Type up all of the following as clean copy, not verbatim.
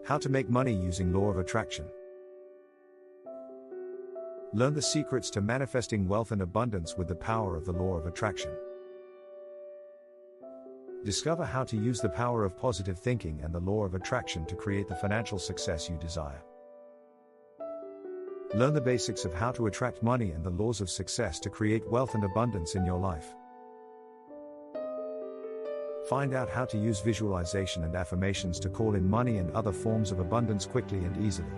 How to make money using law of attraction. Learn the secrets to manifesting wealth and abundance with the power of the law of attraction. Discover how to use the power of positive thinking and the law of attraction to create the financial success you desire. Learn the basics of how to attract money and the laws of success to create wealth and abundance in your life. Find out how to use visualization and affirmations to call in money and other forms of abundance quickly and easily.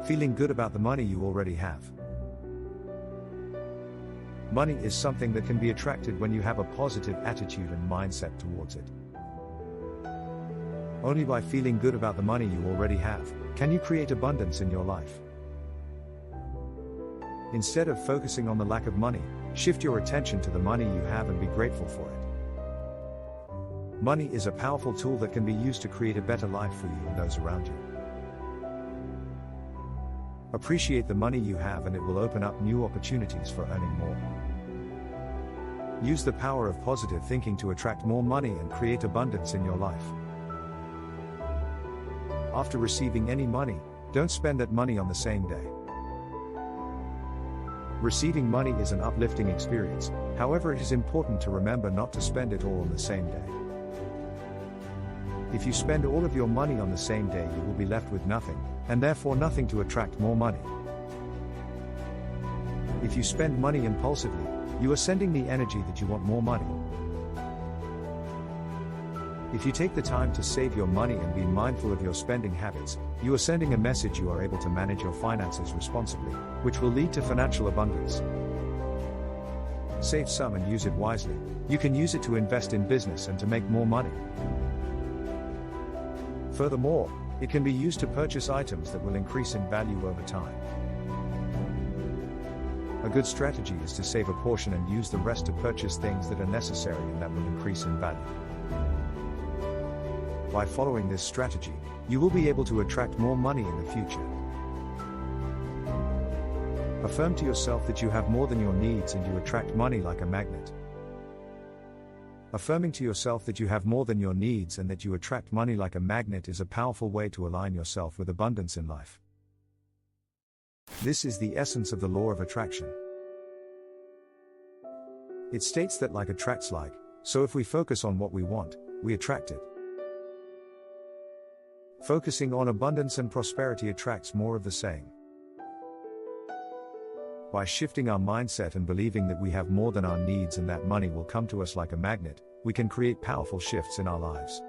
Feeling good about the money you already have. Money is something that can be attracted when you have a positive attitude and mindset towards it. Only by feeling good about the money you already have, can you create abundance in your life. Instead of focusing on the lack of money, shift your attention to the money you have and be grateful for it. Money is a powerful tool that can be used to create a better life for you and those around you. Appreciate the money you have and it will open up new opportunities for earning more. Use the power of positive thinking to attract more money and create abundance in your life. After receiving any money, don't spend that money on the same day. Receiving money is an uplifting experience, however it is important to remember not to spend it all on the same day. If you spend all of your money on the same day, you will be left with nothing, and therefore nothing to attract more money. If you spend money impulsively, you are sending the energy that you want more money. If you take the time to save your money and be mindful of your spending habits, you are sending a message you are able to manage your finances responsibly, which will lead to financial abundance. Save some and use it wisely. You can use it to invest in business and to make more money. Furthermore, it can be used to purchase items that will increase in value over time. A good strategy is to save a portion and use the rest to purchase things that are necessary and that will increase in value. By following this strategy, you will be able to attract more money in the future. Affirm to yourself that you have more than your needs and you attract money like a magnet. Affirming to yourself that you have more than your needs and that you attract money like a magnet is a powerful way to align yourself with abundance in life. This is the essence of the law of attraction. It states that like attracts like, so if we focus on what we want, we attract it. Focusing on abundance and prosperity attracts more of the same. By shifting our mindset and believing that we have more than our needs and that money will come to us like a magnet, we can create powerful shifts in our lives.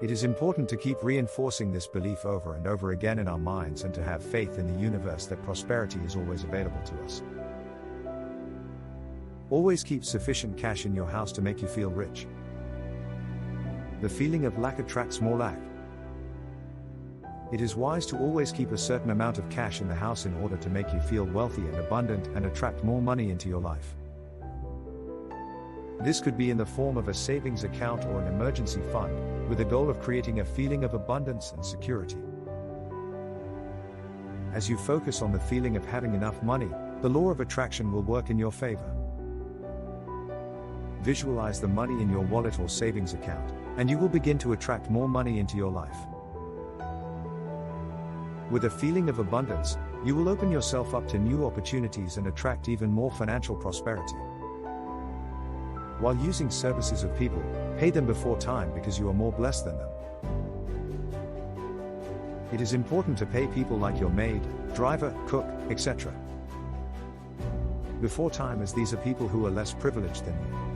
It is important to keep reinforcing this belief over and over again in our minds and to have faith in the universe that prosperity is always available to us. Always keep sufficient cash in your house to make you feel rich. The feeling of lack attracts more lack. It is wise to always keep a certain amount of cash in the house in order to make you feel wealthy and abundant and attract more money into your life. This could be in the form of a savings account or an emergency fund, with the goal of creating a feeling of abundance and security. As you focus on the feeling of having enough money, the law of attraction will work in your favor. Visualize the money in your wallet or savings account, and you will begin to attract more money into your life. With a feeling of abundance, you will open yourself up to new opportunities and attract even more financial prosperity. While using services of people, pay them before time because you are more blessed than them. It is important to pay people like your maid, driver, cook, etc. before time, as these are people who are less privileged than you.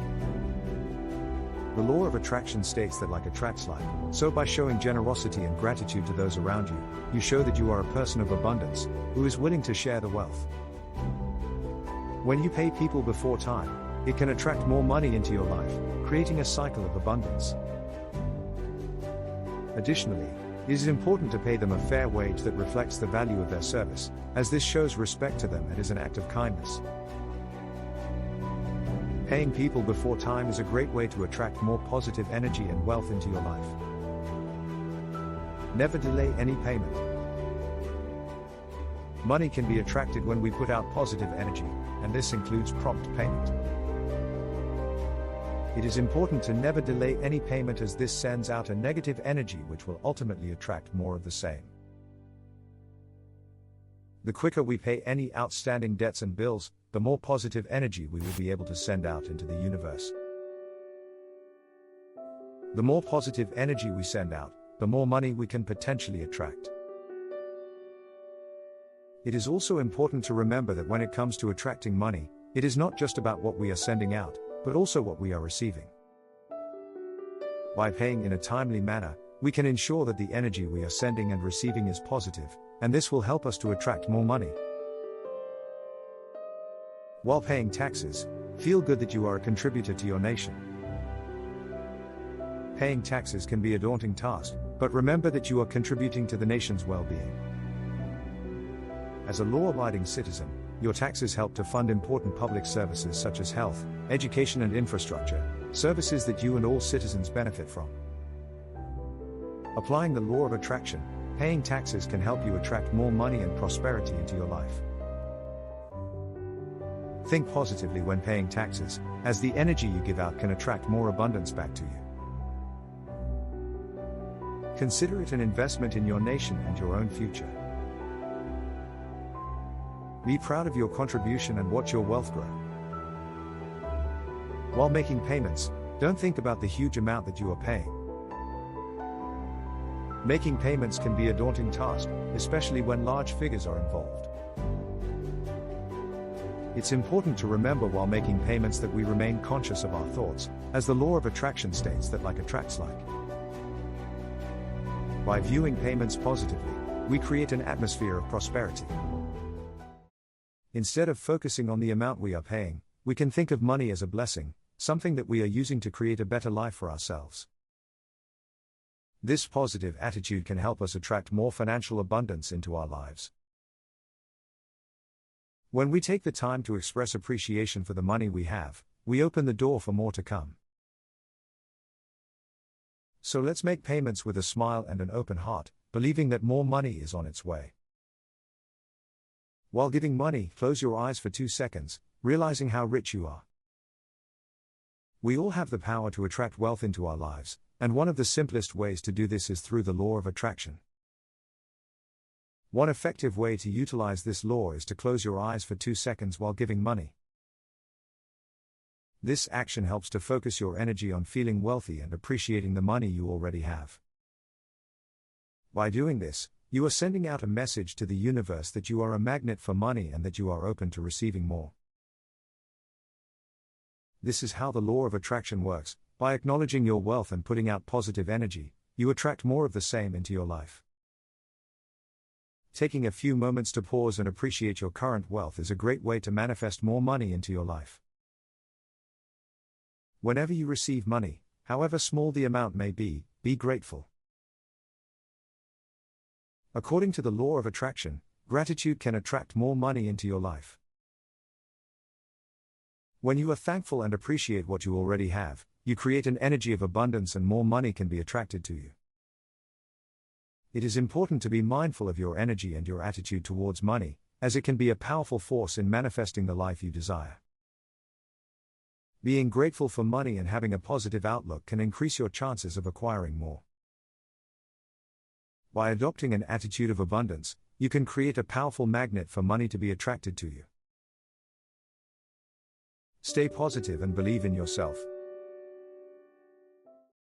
The law of attraction states that like attracts like, so by showing generosity and gratitude to those around you, you show that you are a person of abundance, who is willing to share the wealth. When you pay people before time, it can attract more money into your life, creating a cycle of abundance. Additionally, it is important to pay them a fair wage that reflects the value of their service, as this shows respect to them and is an act of kindness. Paying people before time is a great way to attract more positive energy and wealth into your life. Never delay any payment. Money can be attracted when we put out positive energy, and this includes prompt payment. It is important to never delay any payment, as this sends out a negative energy which will ultimately attract more of the same. The quicker we pay any outstanding debts and bills, the more positive energy we will be able to send out into the universe. The more positive energy we send out, the more money we can potentially attract. It is also important to remember that when it comes to attracting money, it is not just about what we are sending out, but also what we are receiving. By paying in a timely manner, we can ensure that the energy we are sending and receiving is positive, and this will help us to attract more money. While paying taxes, feel good that you are a contributor to your nation. Paying taxes can be a daunting task, but remember that you are contributing to the nation's well-being. As a law-abiding citizen, your taxes help to fund important public services such as health, education and infrastructure, services that you and all citizens benefit from. Applying the law of attraction, paying taxes can help you attract more money and prosperity into your life. Think positively when paying taxes, as the energy you give out can attract more abundance back to you. Consider it an investment in your nation and your own future. Be proud of your contribution and watch your wealth grow. While making payments, don't think about the huge amount that you are paying. Making payments can be a daunting task, especially when large figures are involved. It's important to remember while making payments that we remain conscious of our thoughts, as the law of attraction states that like attracts like. By viewing payments positively, we create an atmosphere of prosperity. Instead of focusing on the amount we are paying, we can think of money as a blessing, something that we are using to create a better life for ourselves. This positive attitude can help us attract more financial abundance into our lives. When we take the time to express appreciation for the money we have, we open the door for more to come. So let's make payments with a smile and an open heart, believing that more money is on its way. While giving money, close your eyes for 2 seconds, realizing how rich you are. We all have the power to attract wealth into our lives, and one of the simplest ways to do this is through the law of attraction. One effective way to utilize this law is to close your eyes for 2 seconds while giving money. This action helps to focus your energy on feeling wealthy and appreciating the money you already have. By doing this, you are sending out a message to the universe that you are a magnet for money and that you are open to receiving more. This is how the law of attraction works. By acknowledging your wealth and putting out positive energy, you attract more of the same into your life. Taking a few moments to pause and appreciate your current wealth is a great way to manifest more money into your life. Whenever you receive money, however small the amount may be grateful. According to the law of attraction, gratitude can attract more money into your life. When you are thankful and appreciate what you already have, you create an energy of abundance and more money can be attracted to you. It is important to be mindful of your energy and your attitude towards money, as it can be a powerful force in manifesting the life you desire. Being grateful for money and having a positive outlook can increase your chances of acquiring more. By adopting an attitude of abundance, you can create a powerful magnet for money to be attracted to you. Stay positive and believe in yourself.